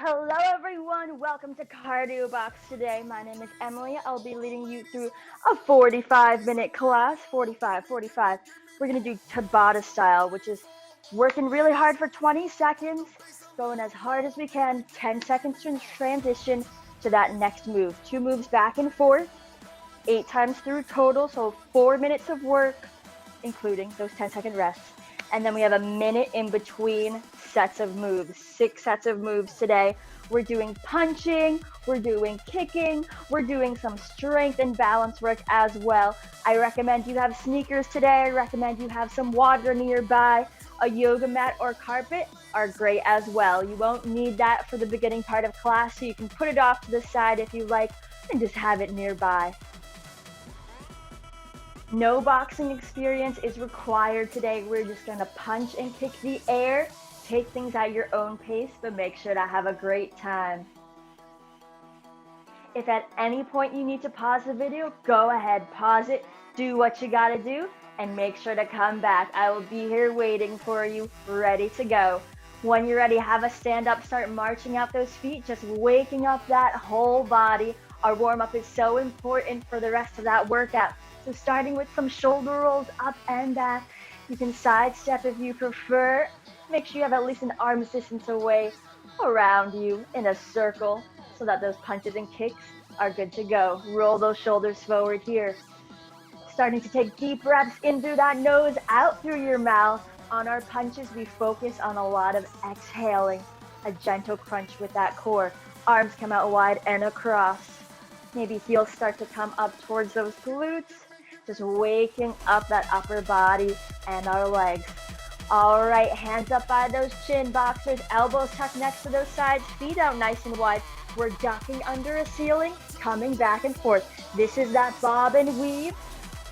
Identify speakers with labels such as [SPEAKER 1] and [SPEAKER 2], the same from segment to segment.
[SPEAKER 1] Hello everyone, welcome to Cardio Box today. My name is Emily. I'll be leading you through a 45-minute class, 45, 45. We're going to do Tabata style, which is working really hard for 20 seconds, going as hard as we can, 10 seconds to transition to that next move. 2 moves back and forth, 8 times through total, so 4 minutes of work, including those 10-second rests. And then we have a minute in between sets of moves, 6 sets of moves today. We're doing punching, we're doing kicking, we're doing some strength and balance work as well. I recommend you have sneakers today. I recommend you have some water nearby. A yoga mat or carpet are great as well. You won't need that for the beginning part of class, so you can put it off to the side if you like and just have it nearby. No boxing experience is required today. We're just going to punch and kick the air. Take things at your own pace, but make sure to have a great time. If at any point you need to pause the video, go ahead, pause it, do what you gotta do, and make sure to come back. I will be here waiting for you, ready to go. When you're ready, have a stand up, start marching out those feet, just waking up that whole body. Our warm-up is so important for the rest of that workout. So starting with some shoulder rolls up and back. You can sidestep if you prefer. Make sure you have at least an arm's distance away around you in a circle so that those punches and kicks are good to go. Roll those shoulders forward here. Starting to take deep breaths in through that nose, out through your mouth. On our punches, we focus on a lot of exhaling. A gentle crunch with that core. Arms come out wide and across. Maybe heels start to come up towards those glutes. Just waking up that upper body and our legs. All right, hands up by those chin boxers, elbows tucked next to those sides, feet out nice and wide. We're ducking under a ceiling, coming back and forth. This is that bob and weave.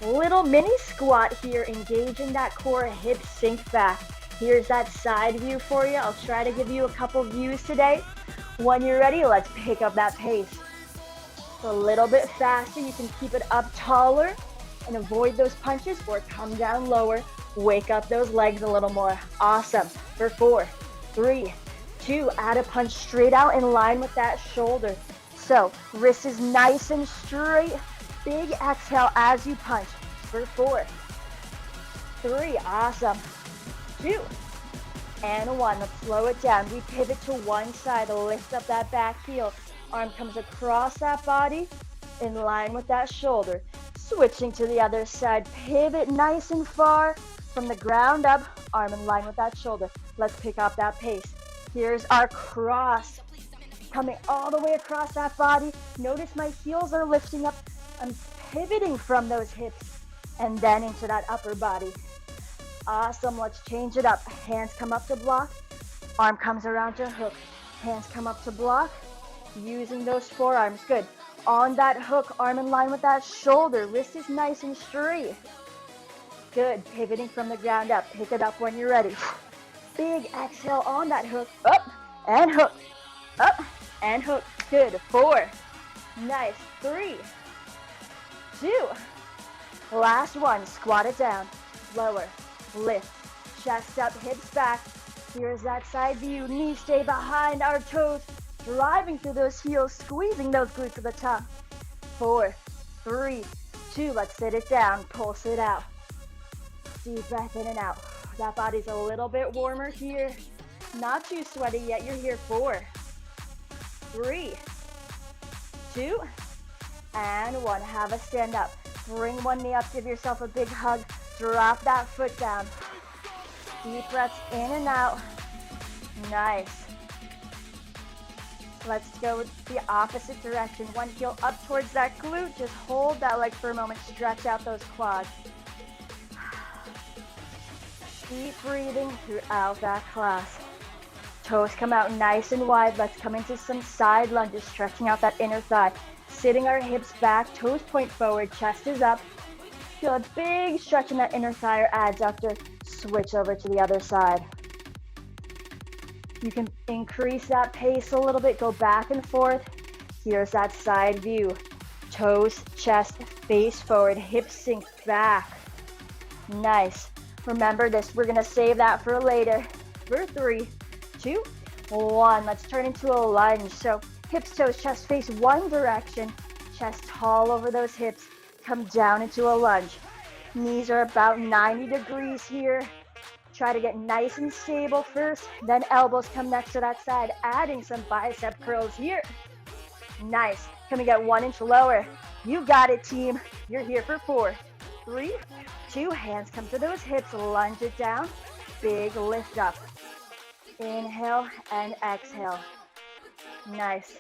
[SPEAKER 1] Little mini squat here, engaging that core, hips sink back. Here's that side view for you. I'll try to give you a couple views today. When you're ready, let's pick up that pace. So a little bit faster, you can keep it up taller and avoid those punches or come down lower. Wake up those legs a little more. Awesome. For 4, 3, 2, add a punch straight out in line with that shoulder. So wrist is nice and straight. Big exhale as you punch. For 4, 3, awesome. 2, and 1. Let's slow it down. We pivot to one side, lift up that back heel. Arm comes across that body in line with that shoulder. Switching to the other side, pivot nice and far from the ground up, arm in line with that shoulder. Let's pick up that pace. Here's our cross, coming all the way across that body. Notice my heels are lifting up. I'm pivoting from those hips and then into that upper body. Awesome, let's change it up. Hands come up to block, arm comes around to hook. Hands come up to block, using those forearms, good. On that hook, arm in line with that shoulder, wrist is nice and straight. Good, pivoting from the ground up, pick it up when you're ready. Big exhale on that hook, up and hook, up and hook. Good, 4, nice, 3, 2, last one, squat it down, lower, lift, chest up, hips back. Here's that side view, knees stay behind our toes, driving through those heels, squeezing those glutes to the top. 4, 3, 2, let's sit it down, pulse it out. Deep breath in and out. That body's a little bit warmer here. Not too sweaty yet, you're here. 4, 3, 2, and 1. Have a stand up. Bring one knee up, give yourself a big hug. Drop that foot down. Deep breaths in and out. Nice. Let's go the opposite direction. One heel up towards that glute. Just hold that leg for a moment. Stretch out those quads. Keep breathing throughout that class. Toes come out nice and wide. Let's come into some side lunges, stretching out that inner thigh. Sitting our hips back, toes point forward, chest is up. Feel a big stretch in that inner thigh or adductor. Switch over to the other side. You can increase that pace a little bit, go back and forth. Here's that side view. Toes, chest, face forward, hips sink back. Nice. Remember this, we're gonna save that for later. For 3, 2, 1. Let's turn into a lunge. So hips, toes, chest face one direction, chest tall over those hips, come down into a lunge. Knees are about 90 degrees here. Try to get nice and stable first, then elbows come next to that side, adding some bicep curls here. Nice. Can we get 1 inch lower? You got it, team. You're here for 4, 3, 2, hands come to those hips, lunge it down, big lift up. Inhale and exhale. Nice.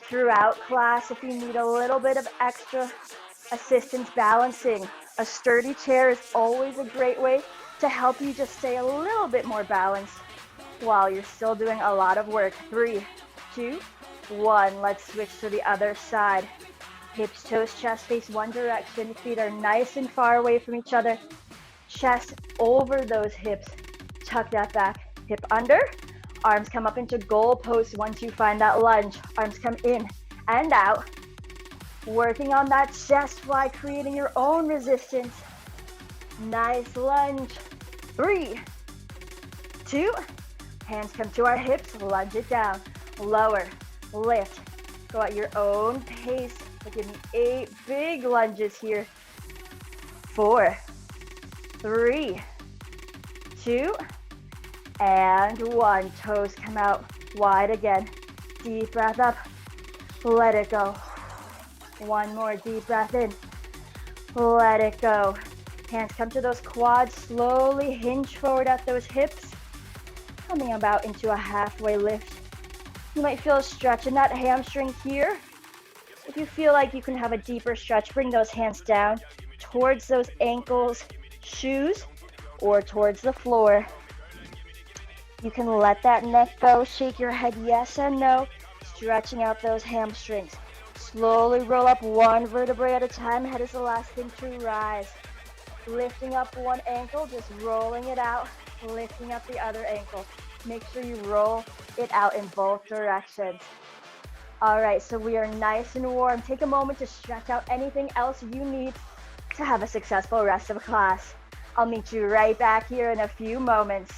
[SPEAKER 1] Throughout class, if you need a little bit of extra assistance balancing, a sturdy chair is always a great way to help you just stay a little bit more balanced while you're still doing a lot of work. 3, 2, 1. Let's switch to the other side. Hips, toes, chest face one direction. Feet are nice and far away from each other. Chest over those hips. Tuck that back. Hip under. Arms come up into goal post once you find that lunge. Arms come in and out. Working on that chest fly, creating your own resistance. Nice lunge. 3, 2, hands come to our hips, lunge it down. Lower, lift. Go at your own pace. Give me 8 big lunges here. 4, 3, 2, and 1. Toes come out wide again. Deep breath up. Let it go. 1 more deep breath in. Let it go. Hands come to those quads. Slowly hinge forward at those hips. Coming about into a halfway lift. You might feel a stretch in that hamstring here. If you feel like you can have a deeper stretch, bring those hands down towards those ankles, shoes, or towards the floor. You can let that neck go. Shake your head yes and no, stretching out those hamstrings. Slowly roll up 1 vertebrae at a time. Head is the last thing to rise. Lifting up 1 ankle, just rolling it out, lifting up the other ankle. Make sure you roll it out in both directions. All right, so we are nice and warm. Take a moment to stretch out anything else you need to have a successful rest of class. I'll meet you right back here in a few moments.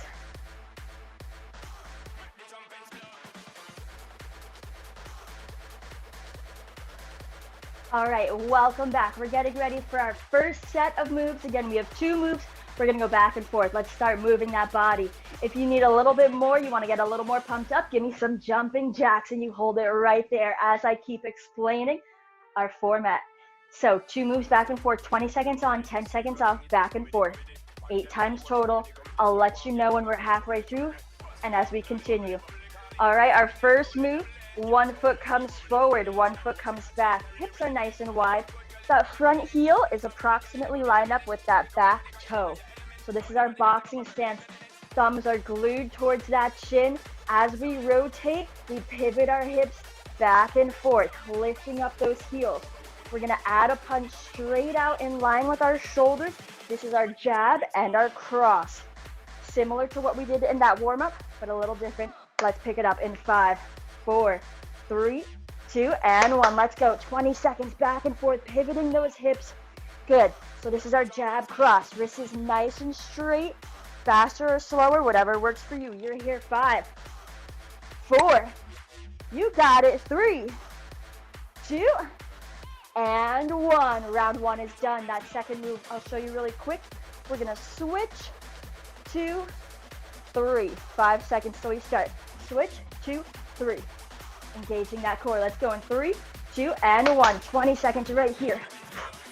[SPEAKER 1] All right, welcome back. We're getting ready for our first set of moves. Again, we have 2 moves. We're gonna go back and forth. Let's start moving that body. If you need a little bit more, you wanna get a little more pumped up, give me some jumping jacks and you hold it right there as I keep explaining our format. So 2 moves back and forth, 20 seconds on, 10 seconds off, back and forth. 8 times total. I'll let you know when we're halfway through and as we continue. All right, our first move, 1 foot comes forward, 1 foot comes back. Hips are nice and wide. That front heel is approximately lined up with that back toe. So this is our boxing stance. Thumbs are glued towards that shin. As we rotate, we pivot our hips back and forth, lifting up those heels. We're gonna add a punch straight out in line with our shoulders. This is our jab and our cross. Similar to what we did in that warm-up, but a little different. Let's pick it up in 5, 4, 3, 2, and 1. Let's go. 20 seconds back and forth, pivoting those hips. Good. So this is our jab cross. Wrist is nice and straight. Faster or slower, whatever works for you. You're here. 5, 4. You got it. 3, 2, and 1. Round 1 is done. That second move I'll show you really quick. We're going to switch, 2, 3. 5 seconds till we start. Switch, 2, 3. Engaging that core. Let's go in 3, 2, and 1. 20 seconds right here.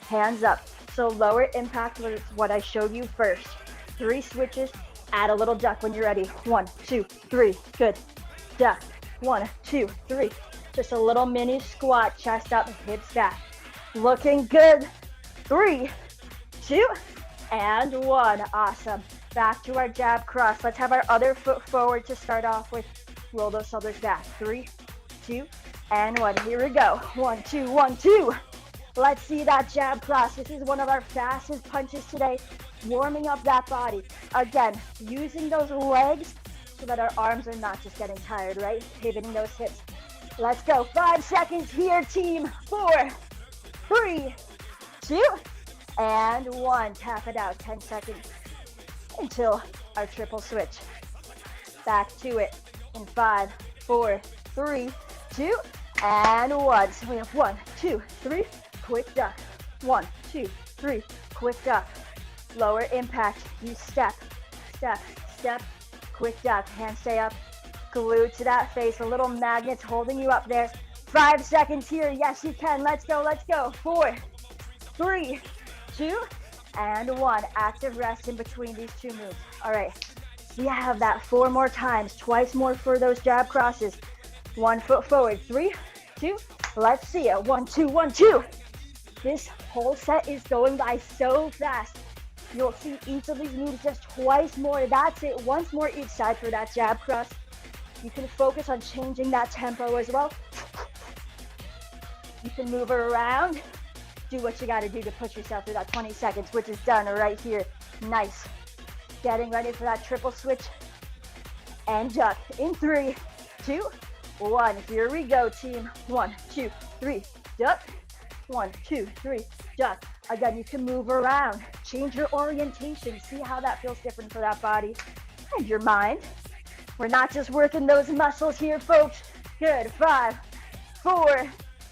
[SPEAKER 1] Hands up. So lower impact was what I showed you first. 3 switches. Add a little duck when you're ready. 1, 2, 3. Good. Duck. 1, 2, 3. Just a little mini squat. Chest up, hips back. Looking good. 3, 2, and 1. Awesome. Back to our jab cross. Let's have our other foot forward to start off with. Roll those shoulders back. 3, 2, and 1. Here we go. 1, 2, 1, 2. Let's see that jab cross. This is one of our fastest punches today. Warming up that body. Again, using those legs so that our arms are not just getting tired, right? Pivoting those hips. Let's go. 5 seconds here, team. 4, 3, 2, and 1. Tap it out. 10 seconds until our triple switch. Back to it. In 5, 4, 3, 2, and 1. So we have 1, 2, 3, quick duck. 1, 2, 3, quick duck. Lower impact. You step, step, step, quick duck. Hands stay up. Glued to that face. A little magnets holding you up there. 5 seconds here. Yes, you can. Let's go, let's go. 4, 3, 2, and 1. Active rest in between these two moves. All right. We have that 4 more times. Twice more for those jab crosses. 1 foot forward. 3, 2. Let's see it. 1, 2, 1, 2. This whole set is going by so fast. You'll see each of these moves just twice more. That's it. Once more each side for that jab cross. You can focus on changing that tempo as well. You can move around. Do what you got to do to push yourself through that 20 seconds, which is done right here. Nice. Getting ready for that triple switch. And duck. In 3, 2, 1. Here we go, team. 1, 2, 3. Duck. 1, 2, 3. Duck. Again, you can move around. Change your orientation. See how that feels different for that body and your mind. We're not just working those muscles here, folks. Good. 5, 4,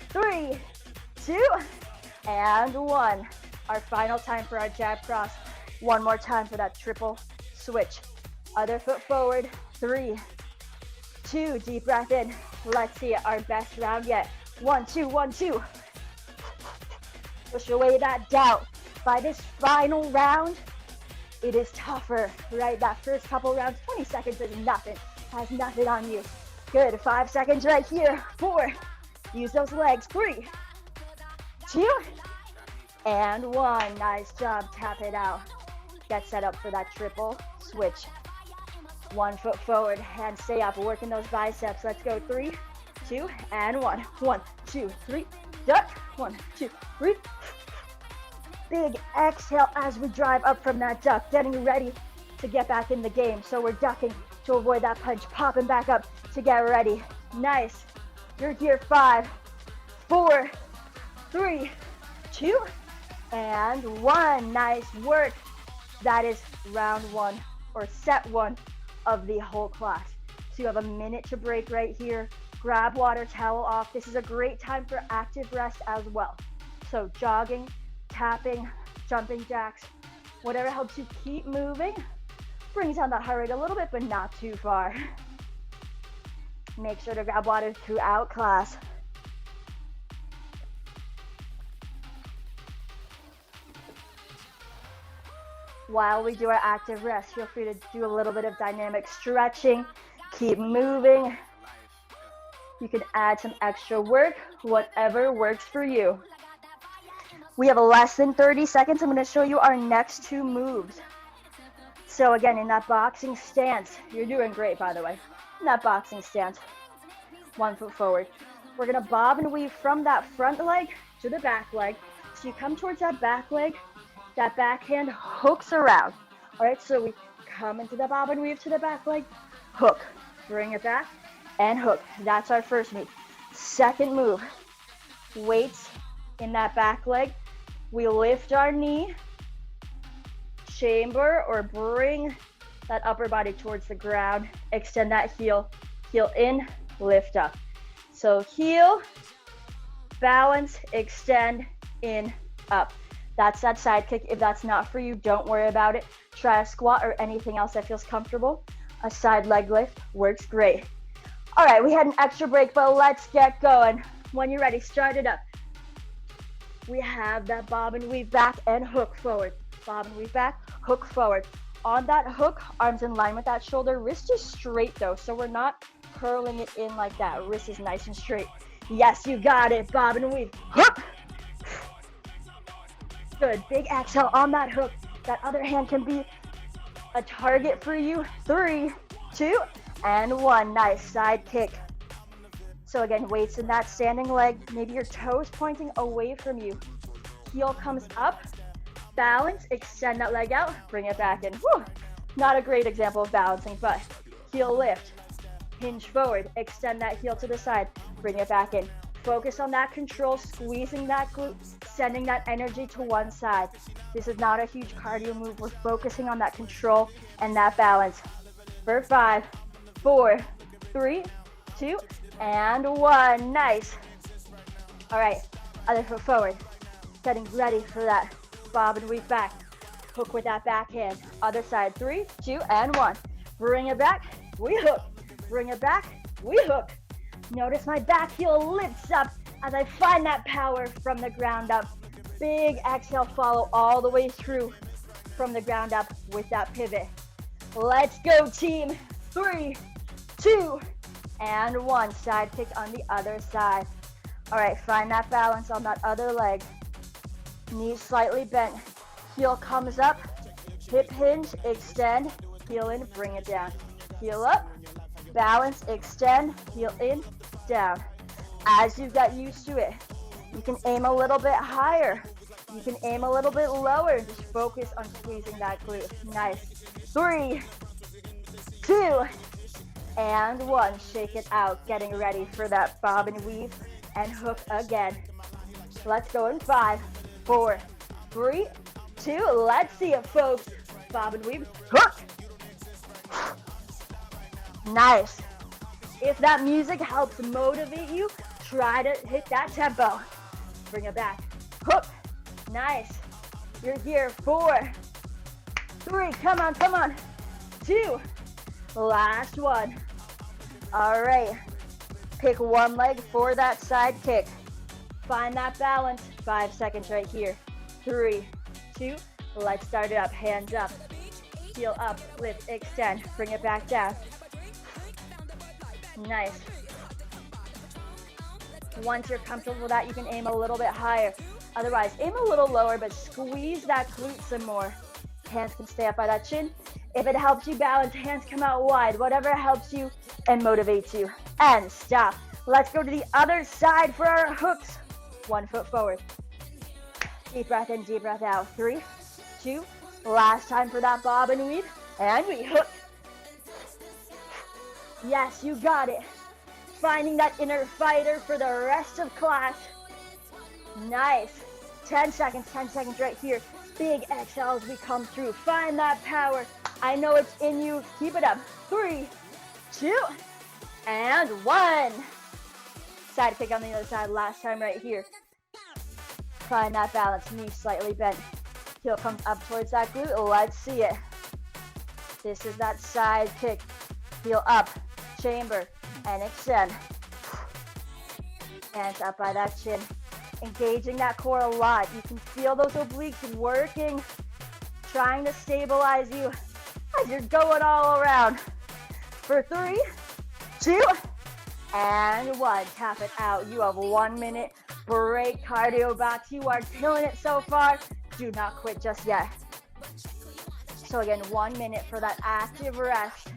[SPEAKER 1] 3, 2, and 1. Our final time for our jab cross. One more time for that triple switch. Other foot forward. 3, 2. Deep breath in. Let's see it. Our best round yet. 1, 2, 1, 2. Push away that doubt. By this final round, it is tougher, right? That first couple rounds, 20 seconds is nothing. Has nothing on you. Good. 5 seconds right here. 4. Use those legs. 3, 2, and 1. Nice job. Tap it out. Get set up for that triple switch. 1 foot forward. Hands stay up. Working those biceps. Let's go. 3, 2, and 1. 1, 2, 3. Duck. 1, 2, 3. Big exhale as we drive up from that duck, getting ready to get back in the game. So we're ducking to avoid that punch, popping back up to get ready. Nice. You're here. 5, 4, 3, 2, and 1. Nice work. That is round 1 or set 1 of the whole class. So you have a minute to break right here. Grab water, towel off. This is a great time for active rest as well. So jogging, tapping, jumping jacks, whatever helps you keep moving. Brings down that heart rate a little bit, but not too far. Make sure to grab water throughout class. While we do our active rest, feel free to do a little bit of dynamic stretching. Keep moving. You can add some extra work, whatever works for you. We have less than 30 seconds. I'm going to show you our next 2 moves. So again, in that boxing stance, you're doing great, by the way. In that boxing stance, 1 foot forward. We're going to bob and weave from that front leg to the back leg. So you come towards that back leg, that backhand hooks around. All right, so we come into the bob and weave to the back leg, hook, bring it back, and hook. That's our first move. Second move, weights in that back leg. We lift our knee, chamber or bring that upper body towards the ground. Extend that heel, heel in, lift up. So heel, balance, extend, in, up. That's that side kick. If that's not for you, don't worry about it. Try a squat or anything else that feels comfortable. A side leg lift works great. All right, we had an extra break, but let's get going. When you're ready, start it up. We have that bob and weave back and hook forward. Bob and weave back, hook forward. On that hook, arms in line with that shoulder. Wrist is straight though, so we're not curling it in like that. Wrist is nice and straight. Yes, you got it. Bob and weave, hook. Good, big exhale on that hook. That other hand can be a target for you. 3, 2, and 1. Nice side kick. So again, weights in that standing leg. Maybe your toes pointing away from you. Heel comes up, balance, extend that leg out, bring it back in. Whew. Not a great example of balancing, but heel lift, hinge forward, extend that heel to the side, bring it back in. Focus on that control, squeezing that glute, sending that energy to one side. This is not a huge cardio move. We're focusing on that control and that balance. For 5, 4, 3, 2, and 1. Nice. All right, other foot forward. Getting ready for that bob and weave back. Hook with that backhand. Other side, 3, 2, and 1. Bring it back, we hook. Bring it back, we hook. Notice my back heel lifts up as I find that power from the ground up. Big exhale, follow all the way through from the ground up with that pivot. Let's go, team. 3, 2, and 1. Side kick on the other side. All right, find that balance on that other leg. Knees slightly bent. Heel comes up. Hip hinge, extend. Heel in, bring it down. Heel up. Balance, extend. Heel in, down. As you get used to it, you can aim a little bit higher. You can aim a little bit lower. Just focus on squeezing that glute. Nice. 3, 2, and 1. Shake it out. Getting ready for that bob and weave and hook again. Let's go in 5, 4, 3, 2. Let's see it, folks. Bob and weave, hook. Nice. If that music helps motivate you, try to hit that tempo. Bring it back. Hook. Nice. You're here. 4, 3. Come on, come on. 2. Last one. All right. Pick one leg for that side kick. Find that balance. 5 seconds right here. 3, 2. Let's start it up. Hands up. Heel up. Lift. Extend. Bring it back down. Nice. Once you're comfortable with that, you can aim a little bit higher. Otherwise, aim a little lower, but squeeze that glute some more. Hands can stay up by that chin. If it helps you balance, hands come out wide. Whatever helps you and motivates you. And stop. Let's go to the other side for our hooks. 1 foot forward. Deep breath in, deep breath out. 3, 2. Last time for that bob and weave. And we hook. Yes, you got it. Finding that inner fighter for the rest of class. Nice. 10 seconds right here. Big exhale as we come through. Find that power. I know it's in you. Keep it up. 3, 2, and 1. Side kick on the other side. Last time right here. Find that balance. Knees slightly bent. Heel comes up towards that glute. Let's see it. This is that side kick. Heel up. Chamber. And extend. Hands up by that chin. Engaging that core a lot. You can feel those obliques working, trying to stabilize you as you're going all around. For 3, 2, and 1. Tap it out. You have 1 minute break. Cardio box. You are killing it so far. Do not quit just yet. So again, 1 minute for that active rest.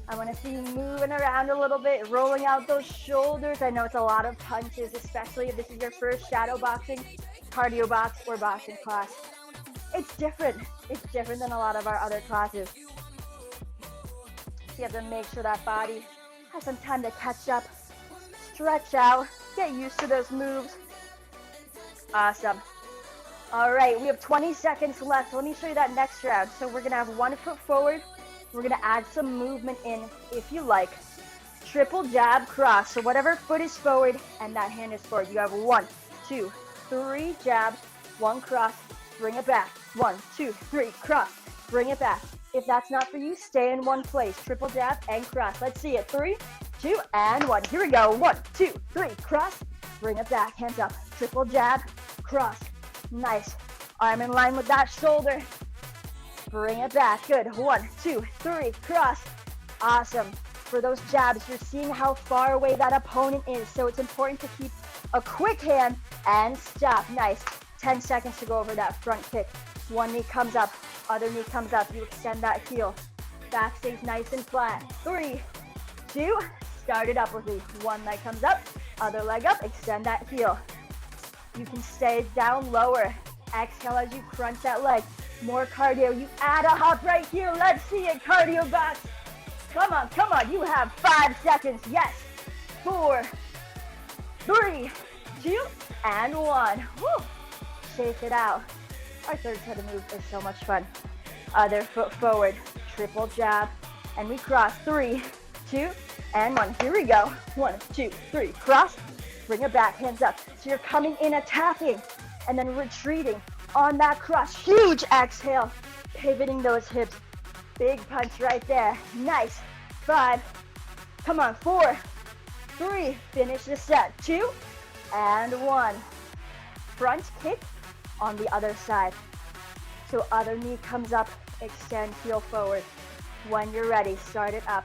[SPEAKER 1] I want to see you moving around a little bit, rolling out those shoulders. I know it's a lot of punches, especially if this is your first shadow boxing, cardio box, or boxing class. It's different. It's different than a lot of our other classes. So you have to make sure that body has some time to catch up, stretch out, get used to those moves. Awesome. All right, we have 20 seconds left. Let me show you that next round. So we're going to have 1 foot forward. We're going to add some movement in, if you like. Triple jab, cross. So whatever foot is forward and that hand is forward. You have 1, 2, 3 jabs, 1 cross, bring it back. 1, 2, 3, cross, bring it back. If that's not for you, stay in one place. Triple jab and cross. Let's see it. 3, 2, and 1. Here we go. 1, 2, 3, cross, bring it back. Hands up. Triple jab, cross. Nice. Arm in line with that shoulder. Bring it back. Good. 1, 2, 3. Cross. Awesome. For those jabs, you're seeing how far away that opponent is. So it's important to keep a quick hand and stop. Nice. 10 seconds to go over that front kick. One knee comes up. Other knee comes up. You extend that heel. Back stays nice and flat. 3, 2. Start it upwardly. One leg comes up. Other leg up. Extend that heel. You can stay down lower. Exhale as you crunch that leg. More cardio. You add a hop right here. Let's see it. Cardio box. Come on, come on. You have 5 seconds. Yes. 4, 3, 2, and 1. Woo. Shake it out. Our third set of moves is so much fun. Other foot forward. Triple jab. And we cross. 3, 2, and 1. Here we go. 1, 2, 3. Cross. Bring it back, hands up. So you're coming in attacking and then retreating on that cross. Huge exhale, pivoting those hips. Big punch right there. Nice. 5. Come on. 4, 3. Finish the set. 2, and 1. Front kick on the other side. So other knee comes up, extend heel forward. When you're ready, start it up.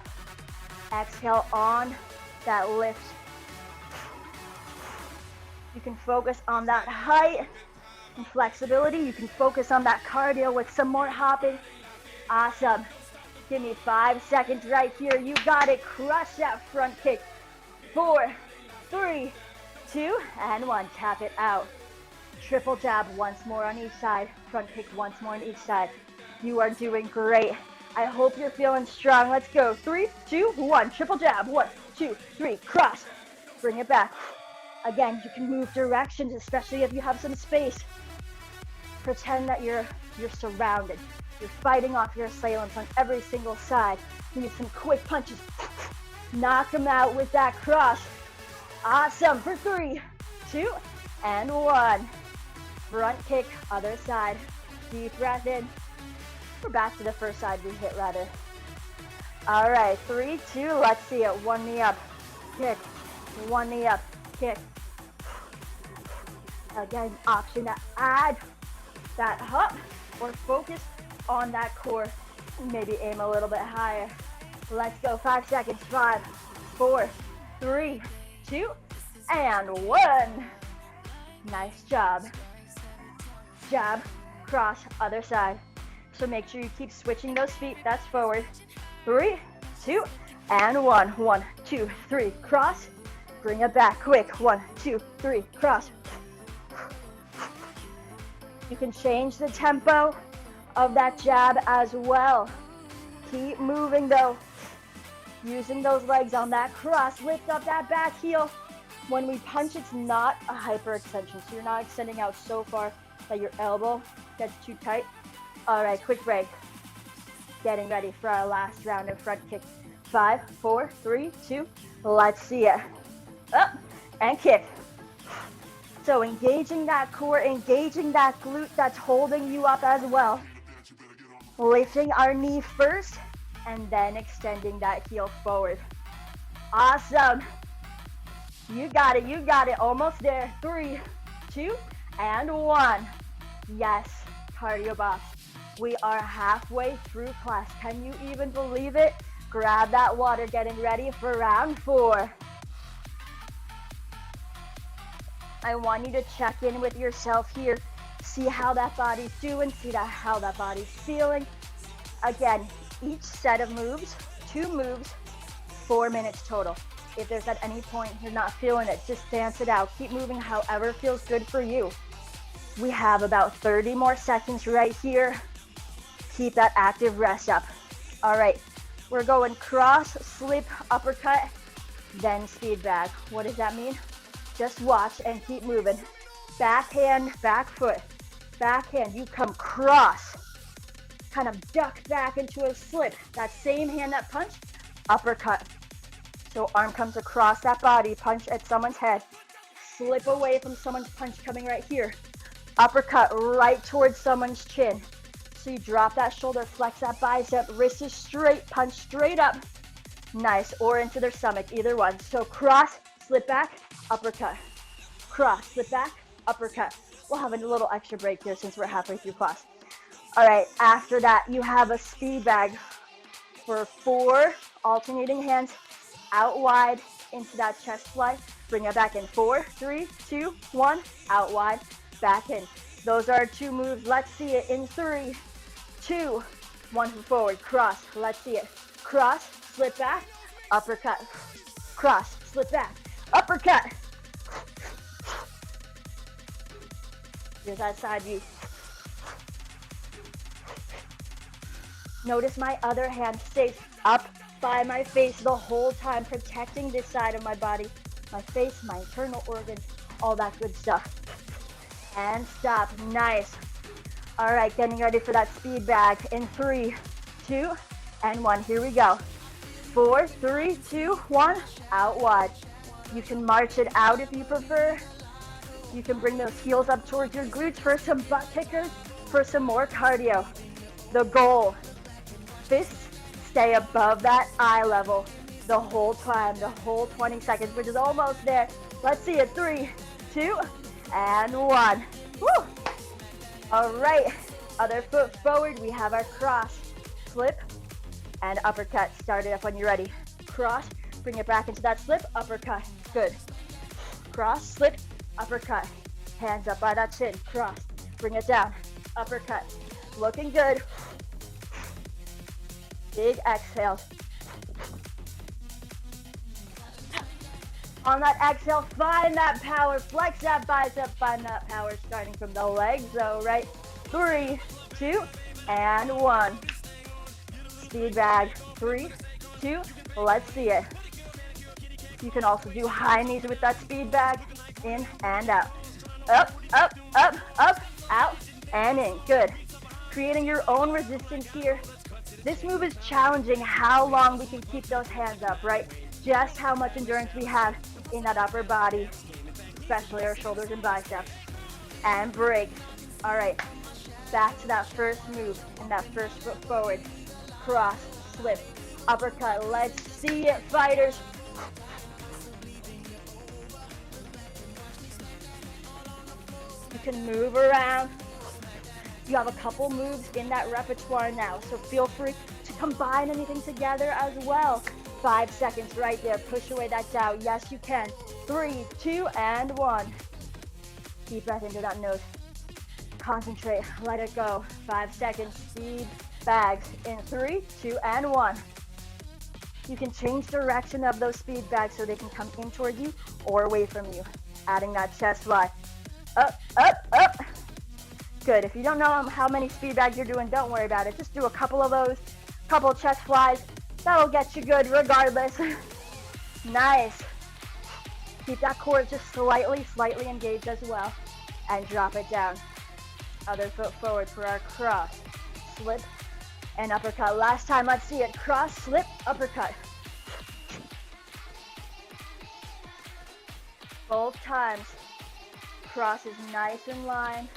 [SPEAKER 1] Exhale on that lift. You can focus on that height and flexibility. You can focus on that cardio with some more hopping. Awesome. Give me 5 seconds right here. You got it. Crush that front kick. 4, 3, 2, and 1. Tap it out. Triple jab once more on each side. Front kick once more on each side. You are doing great. I hope you're feeling strong. Let's go. 3, 2, 1. Triple jab. 1, 2, 3. Cross. Bring it back. Again, you can move directions, especially if you have some space. Pretend that you're surrounded. You're fighting off your assailants on every single side. You need some quick punches. Knock them out with that cross. Awesome. For 3, 2, and 1. Front kick, other side. Deep breath in. We're back to the first side we hit, rather. All right, 3, 2, let's see it. 1 knee up, kick. 1 knee up, kick. Again, option to add that hop or focus on that core. Maybe aim a little bit higher. Let's go. 5 seconds. 5, 4, 3, 2, and 1. Nice job. Jab, cross, other side. So make sure you keep switching those feet. That's forward. 3, 2, and 1. 1, 2, 3. Cross. Bring it back quick. 1, 2, 3. Cross. You can change the tempo of that jab as well. Keep moving though. Using those legs on that cross. Lift up that back heel. When we punch, it's not a hyperextension. So you're not extending out so far that your elbow gets too tight. All right, quick break. Getting ready for our last round of front kick. 5, 4, 3, 2. Let's see it. Up and kick. So engaging that core, engaging that glute that's holding you up as well. Lifting our knee first and then extending that heel forward. Awesome. You got it, you got it. Almost there. 3, 2, and 1. Yes, cardio box. We are halfway through class. Can you even believe it? Grab that water, getting ready for round 4. I want you to check in with yourself here. See how that body's doing, see how that body's feeling. Again, each set of moves, 2 moves, 4 minutes total. If there's at any point you're not feeling it, just dance it out. Keep moving however feels good for you. We have about 30 more seconds right here. Keep that active rest up. All right, we're going cross, slip, uppercut, then speed back. What does that mean? Just watch and keep moving. Backhand, back foot, backhand. You come cross, kind of duck back into a slip. That same hand that punched, uppercut. So arm comes across that body, punch at someone's head, slip away from someone's punch coming right here. Uppercut right towards someone's chin. So you drop that shoulder, flex that bicep, wrist is straight, punch straight up. Nice, or into their stomach, either one. So cross, slip back, uppercut. Cross, slip back, uppercut. We'll have a little extra break here since we're halfway through class. All right, after that, you have a speed bag for 4 alternating hands out wide into that chest fly. Bring it back in. 4, 3, 2, 1, out wide, back in. Those are 2 moves. Let's see it in 3, 2, 1 forward. Cross, let's see it. Cross, slip back, uppercut. Cross, slip back, uppercut. Here's that side view. Notice my other hand stays up by my face the whole time, protecting this side of my body, my face, my internal organs, all that good stuff. And stop. Nice. All right, getting ready for that speed bag in 3, 2, and 1. Here we go. 4, 3, 2, 1, out wide. You can march it out if you prefer. You can bring those heels up towards your glutes for some butt kickers, for some more cardio. The goal, fists stay above that eye level the whole time, the whole 20 seconds, which is almost there. Let's see it, 3, 2, and 1. Woo! All right, other foot forward. We have our cross, slip, and uppercut. Start it up when you're ready. Cross, bring it back into that slip, uppercut. Good. Cross, slip, uppercut. Hands up by that chin. Cross, bring it down, uppercut. Looking good. Big exhales. On that exhale, find that power. Flex that bicep, find that power starting from the legs, though, right? 3, 2, and 1. Speed bag. 3, 2, let's see it. You can also do high knees with that speed bag. In and out. Up, up, up, up, out, and in. Good. Creating your own resistance here. This move is challenging how long we can keep those hands up, right? Just how much endurance we have in that upper body, especially our shoulders and biceps. And break. All right, back to that first move and that first foot forward. Cross, slip, uppercut. Let's see it, fighters. You can move around. You have a couple moves in that repertoire now, so feel free to combine anything together as well. 5 seconds right there. Push away that doubt. Yes, you can. 3, 2, and 1. Deep breath into that nose. Concentrate. Let it go. 5 seconds. Speed bags in 3, 2, and 1. You can change direction of those speed bags so they can come in towards you or away from you. Adding that chest fly. Up, up, up. Good. If you don't know how many speed bags you're doing, don't worry about it. Just do a couple of those, couple of chest flies. That'll get you good regardless. Nice. Keep that core just slightly engaged as well. And drop it down. Other foot forward for our cross, slip, and uppercut. Last time, let's see it. Cross, slip, uppercut. Both times. Cross is nice in line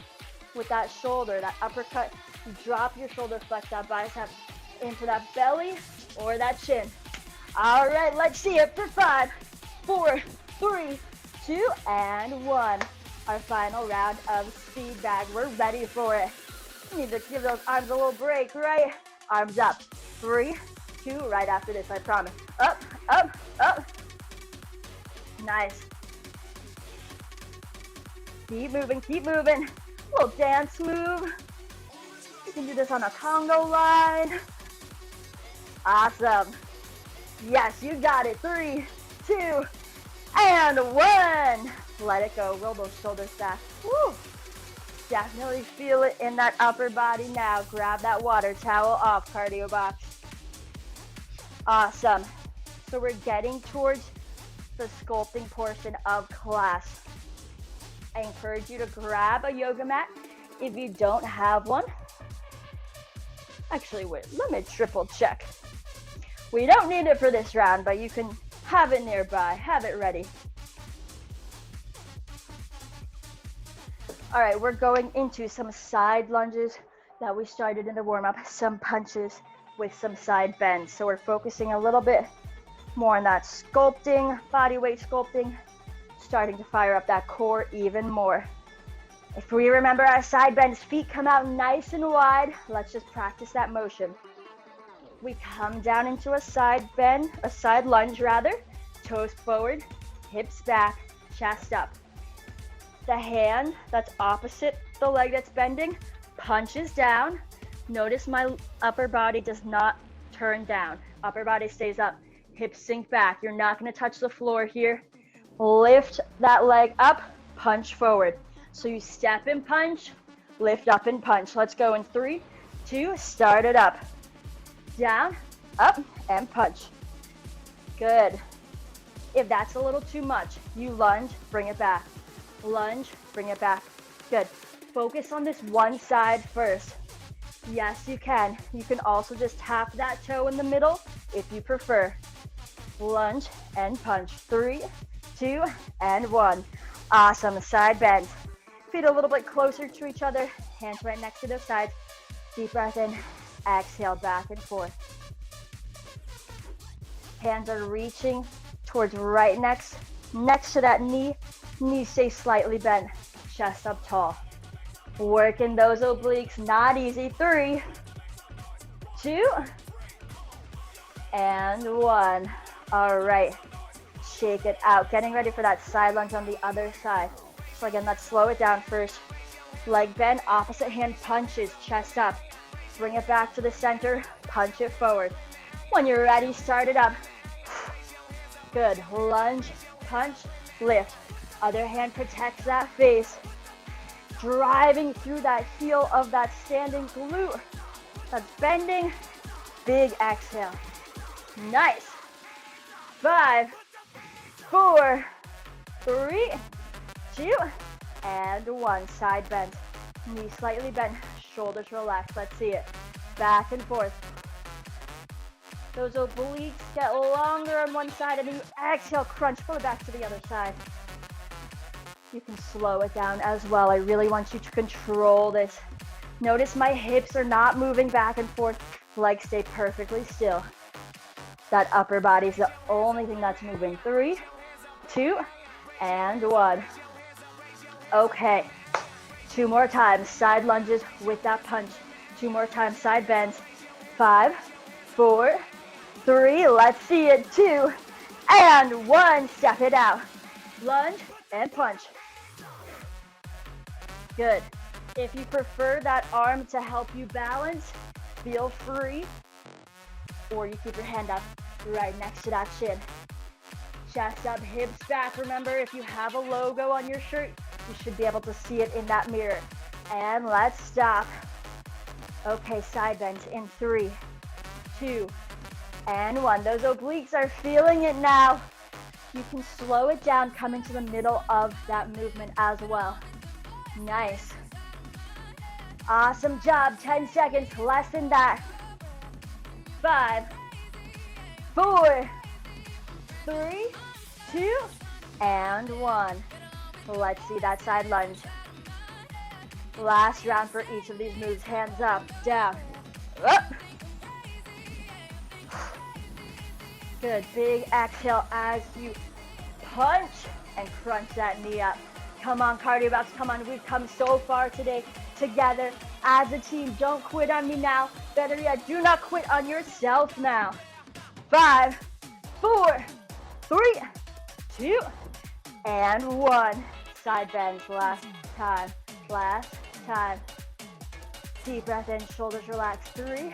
[SPEAKER 1] with that shoulder, that uppercut. You drop your shoulder, flex that bicep into that belly or that chin. All right, let's see it for 5, 4, 3, 2, and 1. Our final round of speed bag. We're ready for it. You need to give those arms a little break, right? Arms up. 3, 2, right after this, I promise. Up, up, up. Nice. Keep moving, keep moving. Little dance move. You can do this on a Congo line. Awesome. Yes, you got it. 3, 2, and 1. Let it go. Roll those shoulders back. Woo. Definitely feel it in that upper body now. Grab that water towel off, cardio box. Awesome. So we're getting towards the sculpting portion of class. I encourage you to grab a yoga mat if you don't have one. Actually, wait, let me triple check. We don't need it for this round, but you can have it nearby, have it ready. All right, we're going into some side lunges that we started in the warm-up, some punches with some side bends. So we're focusing a little bit more on that sculpting, body weight sculpting, starting to fire up that core even more. If we remember our side bends, feet come out nice and wide. Let's just practice that motion. We come down into a side bend, a side lunge rather, toes forward, hips back, chest up. The hand that's opposite the leg that's bending punches down. Notice my upper body does not turn down. Upper body stays up, hips sink back. You're not gonna touch the floor here. Lift that leg up, punch forward. So you step and punch, lift up and punch. Let's go in 3, 2, start it up. Down, up, and punch. Good. If that's a little too much, you lunge, bring it back. Lunge, bring it back. Good. Focus on this one side first. Yes, you can. You can also just tap that toe in the middle if you prefer. lunge and punch. 3, 2, and 1. Awesome, side bend. Feet a little bit closer to each other, hands right next to the sides. Deep breath in, exhale, back and forth. Hands are reaching towards right next to that knee. Knees stay slightly bent, chest up tall. Working those obliques, not easy. 3, 2, and 1. All right, shake it out. Getting ready for that side lunge on the other side. So again, let's slow it down first. Leg bend, opposite hand punches, chest up. Bring it back to the center, punch it forward. When you're ready, start it up. Good, lunge, punch, lift. Other hand protects that face. Driving through that heel of that standing glute. That's bending. Big exhale. Nice. 5, 4, 3, 2, and 1. Side bend. Knees slightly bent. Shoulders relaxed. Let's see it. Back and forth. Those obliques get longer on one side, and then you exhale, crunch, pull it back to the other side. You can slow it down as well. I really want you to control this. Notice my hips are not moving back and forth. Legs stay perfectly still. That upper body is the only thing that's moving. 3, 2, and 1. Okay. 2 more times. Side lunges with that punch. 2 more times. Side bends. 5, 4, 3. Let's see it. 2, and 1. Step it out. Lunge and punch. Good. If you prefer that arm to help you balance, feel free. Or you keep your hand up right next to that chin. Chest up, hips back. Remember, if you have a logo on your shirt, you should be able to see it in that mirror. And let's stop. Okay, side bends in 3, 2, and 1. Those obliques are feeling it now. You can slow it down, come into the middle of that movement as well. Nice. Awesome job. 10 seconds, less than that. 5, 4, 3, 2, and 1. Let's see that side lunge. Last round for each of these moves. Hands up, down, up. Good, big exhale as you punch and crunch that knee up. Come on, cardio buffs, come on. We've come so far today together as a team. Don't quit on me now. Better yet, do not quit on yourself now. 5, 4, 3, 2, and 1. Side bends, last time, last time. Deep breath in, shoulders relaxed. 3,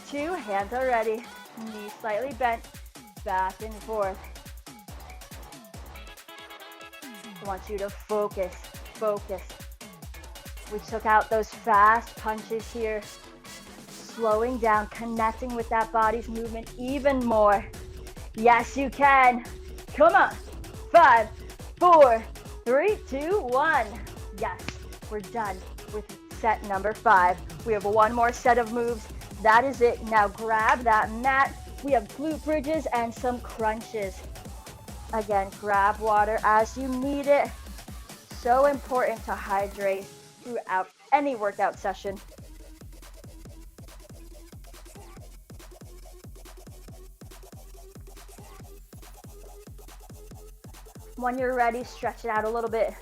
[SPEAKER 1] 2, hands are ready. Knees slightly bent, back and forth. I want you to focus, focus. We took out those fast punches here. Slowing down, connecting with that body's movement even more. Yes, you can. Come on. 5, 4, 3, 2, 1. Yes, we're done with set number 5. We have one more set of moves. That is it. Now grab that mat. We have glute bridges and some crunches. Again, grab water as you need it. So important to hydrate throughout any workout session. When you're ready, stretch it out a little bit.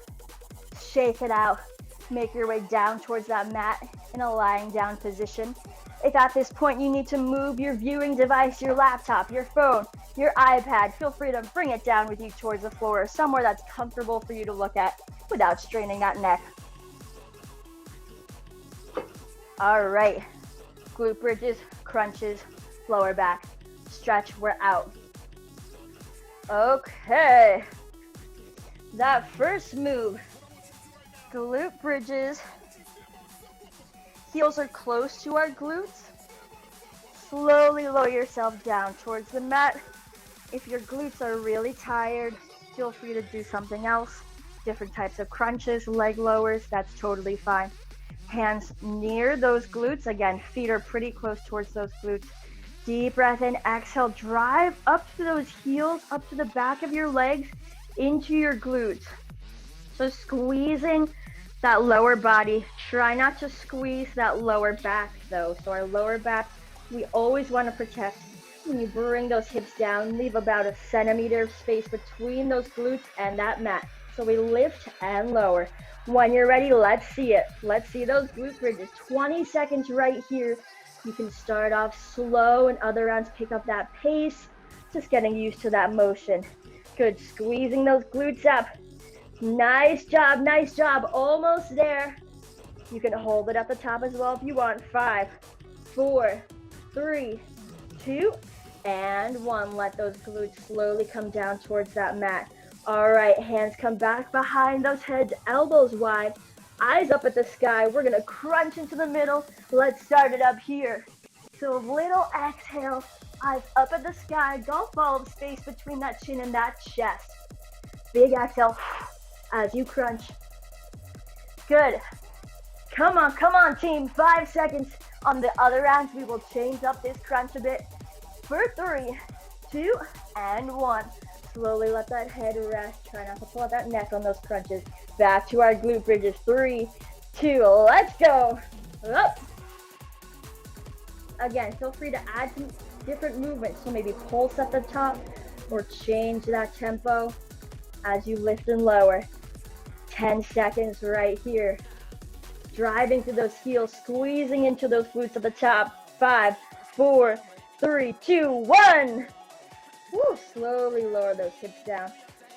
[SPEAKER 1] Shake it out. Make your way down towards that mat in a lying down position. If at this point you need to move your viewing device, your laptop, your phone, your iPad, feel free to bring it down with you towards the floor or somewhere that's comfortable for you to look at without straining that neck. All right, glute bridges, crunches, lower back, stretch, we're out. Okay, that first move, glute bridges, heels are close to our glutes. Slowly lower yourself down towards the mat. If your glutes are really tired, feel free to do something else. Different types of crunches, leg lowers, that's totally fine. Hands near those glutes. Again, feet are pretty close towards those glutes. Deep breath in, exhale, drive up to those heels, up to the back of your legs, into your glutes. So squeezing that lower body. Try not to squeeze that lower back though. So our lower back, we always want to protect. When you bring those hips down, leave about a centimeter of space between those glutes and that mat. So we lift and lower. When you're ready, let's see it. Let's see those glute bridges. 20 seconds right here. You can start off slow and other rounds pick up that pace. Just getting used to that motion. Good, squeezing those glutes up. Nice job, nice job. Almost there. You can hold it at the top as well if you want. 5, 4, 3, 2, and 1. Let those glutes slowly come down towards that mat. All right, hands come back behind those heads, elbows wide, eyes up at the sky. We're gonna crunch into the middle. Let's start it up here. So little exhale, eyes up at the sky. Don't follow the space between that chin and that chest. Big exhale as you crunch. Good. Come on, team. 5 seconds. On the other rounds, we will change up this crunch a bit. For 3, 2, and 1. Slowly let that head rest. Try not to pull out that neck on those crunches. Back to our glute bridges. 3, 2, let's go. Up. Again, feel free to add some different movements. So maybe pulse at the top or change that tempo as you lift and lower. 10 seconds right here. Driving through those heels, squeezing into those glutes at the top. 5, 4, 3, 2, 1. Woo, slowly lower those hips down.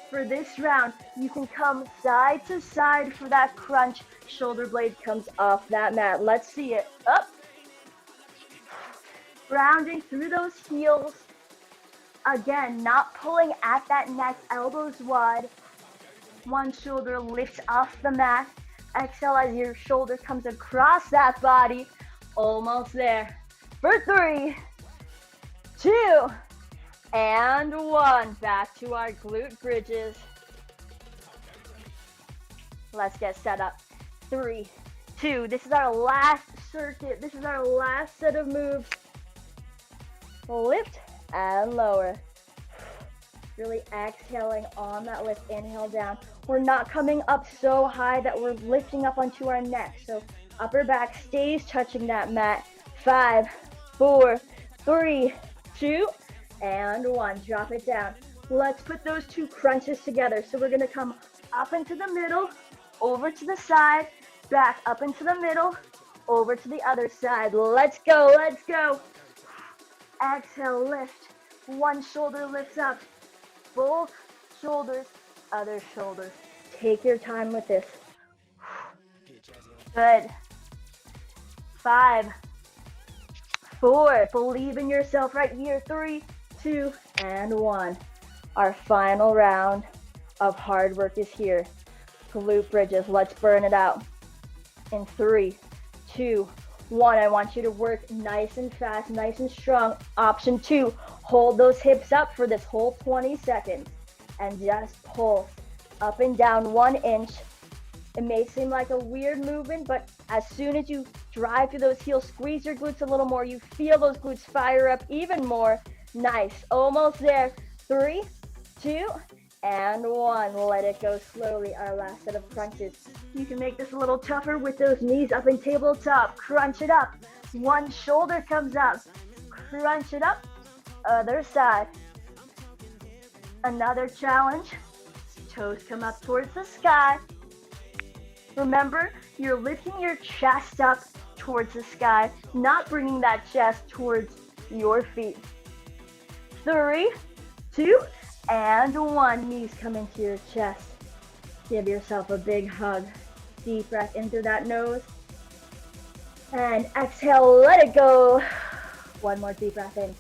[SPEAKER 1] For this round, you can come side to side for that crunch. Shoulder blade comes off that mat. Let's see it. Up. Rounding through those heels. Again, not pulling at that neck, elbows wide. One shoulder lifts off the mat. Exhale as your shoulder comes across that body. Almost there. For 3, 2, and 1. Back to our glute bridges. Let's get set up. 3, 2. This is our last circuit. This is our last set of moves. Lift and lower. Really exhaling on that lift. Inhale down. We're not coming up so high that we're lifting up onto our neck. So upper back stays touching that mat. 5, 4, 3, 2, and 1. Drop it down. Let's put those two crunches together. So we're going to come up into the middle, over to the side, back up into the middle, over to the other side. Let's go, let's go. Exhale, lift. One shoulder lifts up. Both shoulders, other shoulders. Take your time with this. Good. 5, 4. Believe in yourself right here. 3, 2, and 1. Our final round of hard work is here. Glute bridges. Let's burn it out. In 3, 2, 1. I want you to work nice and fast, nice and strong. Option 2, hold those hips up for this whole 20 seconds and just pull up and down 1 inch. It may seem like a weird movement, but as soon as you drive through those heels, squeeze your glutes a little more, you feel those glutes fire up even more. Nice. Almost there. 3, 2, and 1. Let it go slowly. Our last set of crunches. You can make this a little tougher with those knees up in tabletop. Crunch it up. One shoulder comes up. Crunch it up. Other side. Another challenge. Toes come up towards the sky. Remember, you're lifting your chest up towards the sky, not bringing that chest towards your feet. 3, 2, and 1. Knees come into your chest. Give yourself a big hug. Deep breath in through that nose. And exhale, let it go. One more deep breath in.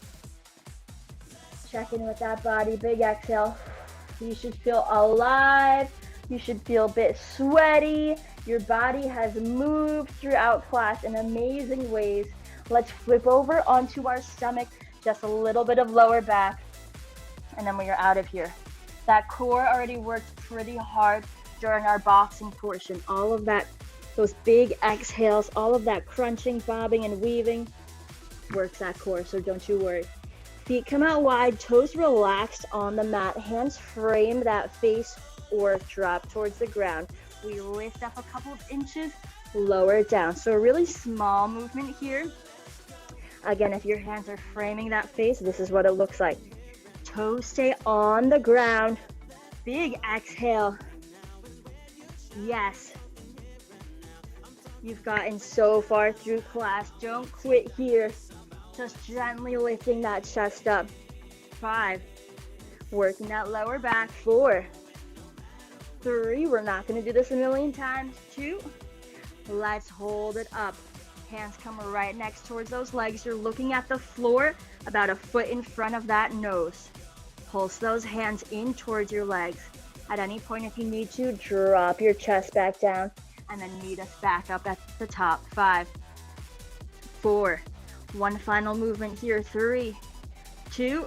[SPEAKER 1] Check in with that body. Big exhale. You should feel alive. You should feel a bit sweaty. Your body has moved throughout class in amazing ways. Let's flip over onto our stomach. Just a little bit of lower back. And then we are out of here. That core already worked pretty hard during our boxing portion. All of that, those big exhales, all of that crunching, bobbing, and weaving. works that core, so don't you worry. Feet come out wide, toes relaxed on the mat, hands frame that face or drop towards the ground. We lift up a couple of inches, lower it down. So a really small movement here. Again, if your hands are framing that face, this is what it looks like. Toes stay on the ground. Big exhale. Yes. You've gotten so far through class. Don't quit here. Just gently lifting that chest up. 5. Working that lower back. 4. 3. We're not going to do this a million times. 2. Let's hold it up. Hands come right next towards those legs. You're looking at the floor about a foot in front of that nose. Pulse those hands in towards your legs. At any point, if you need to, drop your chest back down and then meet us back up at the top. 5, 4. One final movement here. 3, 2,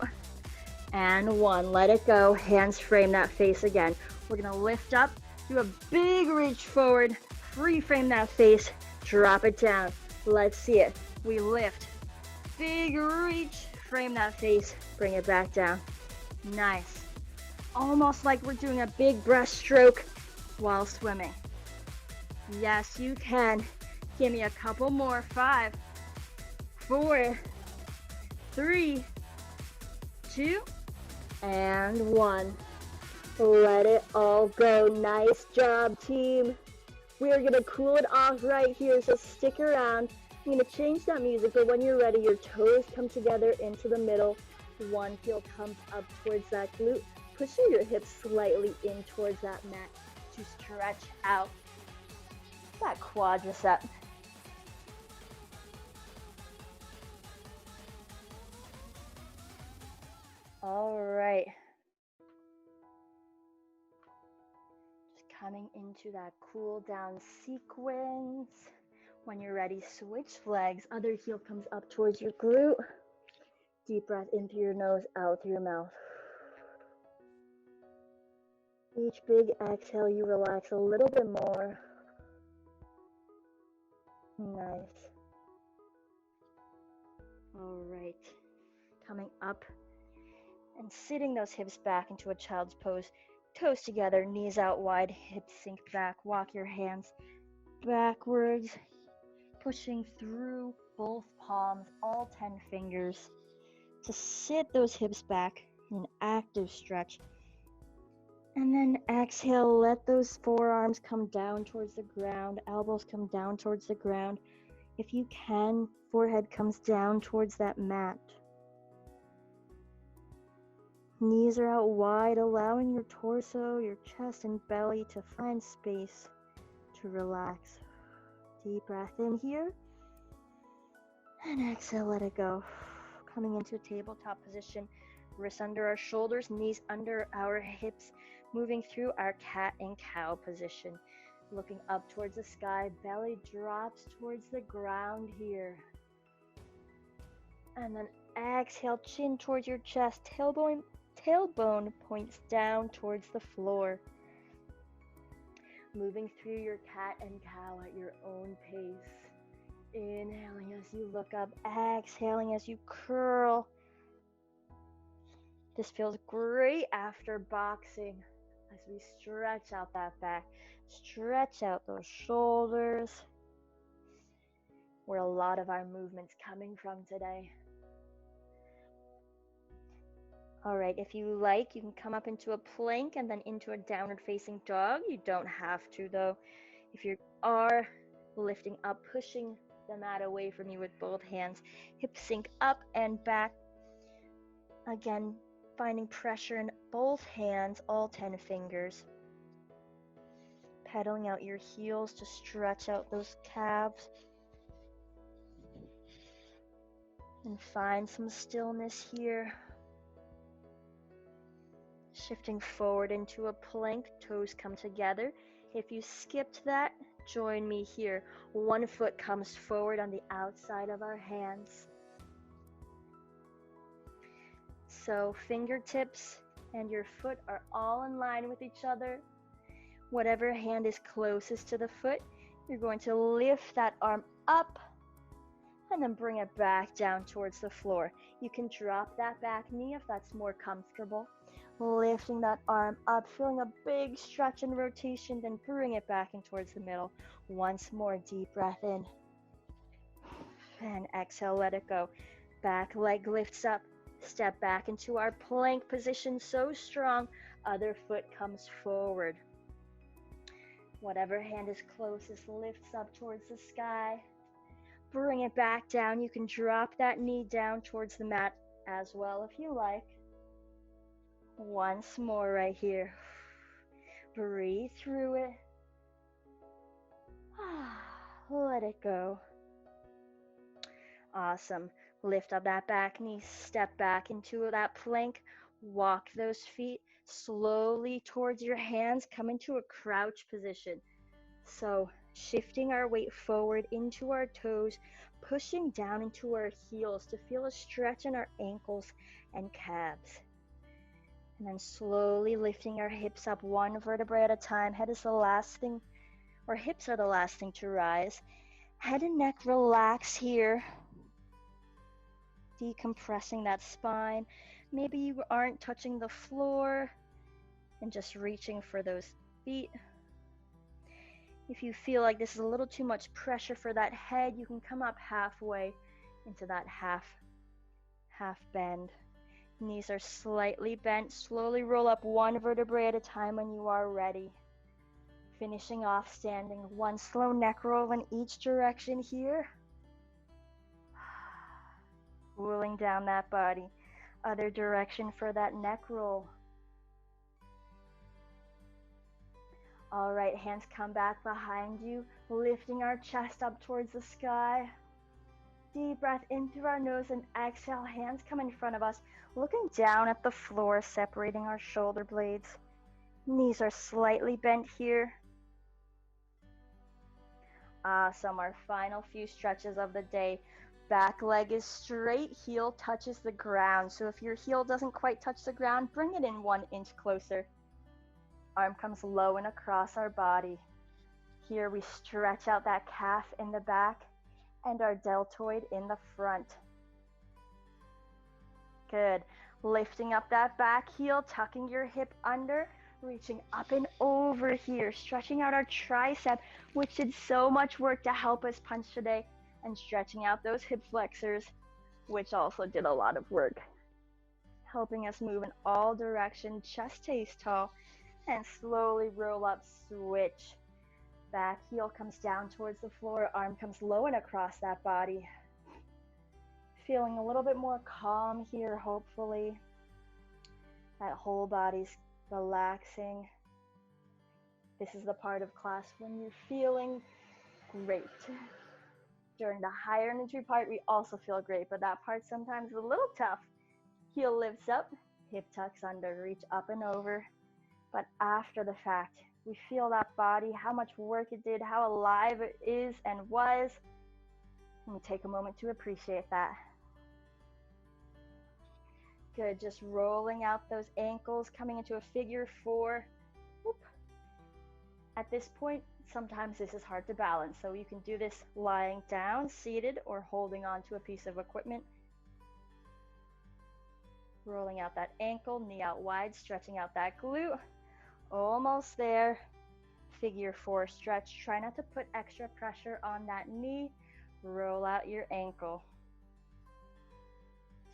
[SPEAKER 1] and 1. Let it go. Hands frame that face again. We're going to lift up, do a big reach forward, free frame that face, drop it down. Let's see it. We lift, big reach, frame that face, bring it back down. Nice. Almost like we're doing a big breaststroke while swimming. Yes, you can. Give me a couple more. 5, 4, 3, 2, and 1. Let it all go. Nice job, team. We are going to cool it off right here, so stick around. I'm going to change that music, but when you're ready, your toes come together into the middle. One heel comes up towards that glute, pushing your hips slightly in towards that mat to stretch out that quadricep. All right. Just coming into that cool down sequence. When you're ready, switch legs. Other heel comes up towards your glute. Deep breath in through your nose, out through your mouth. Each big exhale, you relax a little bit more. Nice. All right. Coming up and sitting those hips back into a child's pose. Toes together, knees out wide, hips sink back. Walk your hands backwards, pushing through both palms, all 10 fingers. To sit those hips back in an active stretch. And then exhale, let those forearms come down towards the ground, elbows come down towards the ground. If you can, forehead comes down towards that mat. Knees are out wide, allowing your torso, your chest, and belly to find space to relax. Deep breath in here. And exhale, let it go. Coming into a tabletop position, wrists under our shoulders, knees under our hips, moving through our cat and cow position. Looking up towards the sky, belly drops towards the ground here. And then exhale, chin towards your chest, tailbone points down towards the floor. Moving through your cat and cow at your own pace. Inhaling as you look up, exhaling as you curl. This feels great after boxing as we stretch out that back, stretch out those shoulders, where a lot of our movement's coming from today. All right, if you like, you can come up into a plank and then into a downward facing dog. You don't have to though. If you are lifting up, pushing the mat away from you with both hands, hips sink up and back. Again, finding pressure in both hands, all 10 fingers. Pedaling out your heels to stretch out those calves. And find some stillness here. Shifting forward into a plank, toes come together. If you skipped that, join me here. One foot comes forward on the outside of our hands. So fingertips and your foot are all in line with each other. Whatever hand is closest to the foot, you're going to lift that arm up and then bring it back down towards the floor. You can drop that back knee if that's more comfortable. Lifting that arm up, feeling a big stretch and rotation, then bring it back in towards the middle. Once more, deep breath in. And exhale, let it go. Back leg lifts up. Step back into our plank position, so strong. Other foot comes forward. Whatever hand is closest lifts up towards the sky. Bring it back down. You can drop that knee down towards the mat as well if you like. Once more right here. Breathe through it. Let it go. Awesome. Lift up that back knee, step back into that plank, walk those feet slowly towards your hands, come into a crouch position. So shifting our weight forward into our toes, pushing down into our heels to feel a stretch in our ankles and calves. And then slowly lifting our hips up one vertebrae at a time. Head is the last thing, or hips are the last thing to rise. Head and neck relax here. Decompressing that spine. Maybe you aren't touching the floor and just reaching for those feet. If you feel like this is a little too much pressure for that head, you can come up halfway into that half bend. Knees are slightly bent. Slowly roll up one vertebrae at a time when you are ready. Finishing off standing. One slow neck roll in each direction here. Cooling down that body. Other direction for that neck roll. All right, hands come back behind you, lifting our chest up towards the sky. Deep breath in through our nose and exhale, hands come in front of us, looking down at the floor, separating our shoulder blades. Knees are slightly bent here. Awesome, our final few stretches of the day. Back leg is straight, heel touches the ground. So if your heel doesn't quite touch the ground, bring it in 1 inch closer. Arm comes low and across our body. Here we stretch out that calf in the back and our deltoid in the front. Good. Lifting up that back heel, tucking your hip under, reaching up and over here, stretching out our tricep, which did so much work to help us punch today, and stretching out those hip flexors, which also did a lot of work, helping us move in all directions. Chest stays tall, and slowly roll up, switch. Back heel comes down towards the floor, arm comes low and across that body. Feeling a little bit more calm here, hopefully. That whole body's relaxing. This is the part of class when you're feeling great. During the higher energy part, we also feel great, but that part sometimes is a little tough. Heel lifts up, hip tucks under, reach up and over. But after the fact, we feel that body, how much work it did, how alive it is and was. And we take a moment to appreciate that. Good, just rolling out those ankles, coming into a figure 4. Whoop. At this point, sometimes this is hard to balance, so you can do this lying down, seated, or holding on to a piece of equipment. Rolling out that ankle, knee out wide, stretching out that glute. Almost there. Figure 4 stretch. Try not to put extra pressure on that knee. Roll out your ankle.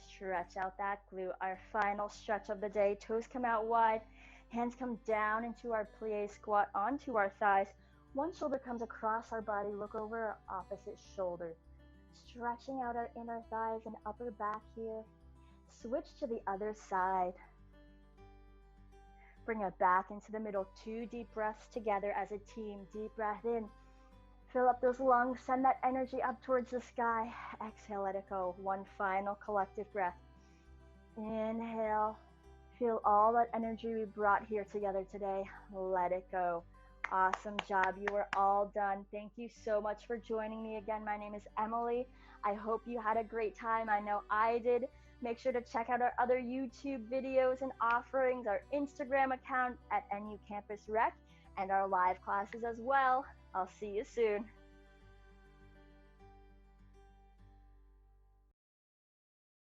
[SPEAKER 1] Stretch out that glute. Our final stretch of the day. Toes come out wide. Hands come down into our plie squat onto our thighs. One shoulder comes across our body. Look over our opposite shoulder. Stretching out our inner thighs and upper back here. Switch to the other side. Bring it back into the middle. 2 deep breaths together as a team. Deep breath in. Fill up those lungs. Send that energy up towards the sky. Exhale, let it go. One final collective breath. Inhale. Feel all that energy we brought here together today. Let it go. Awesome job. You are all done. Thank you so much for joining me again. My name is Emily. I hope you had a great time. I know I did. Make sure to check out our other YouTube videos and offerings, our Instagram account at NU Campus Rec, and our live classes as well. I'll see you soon.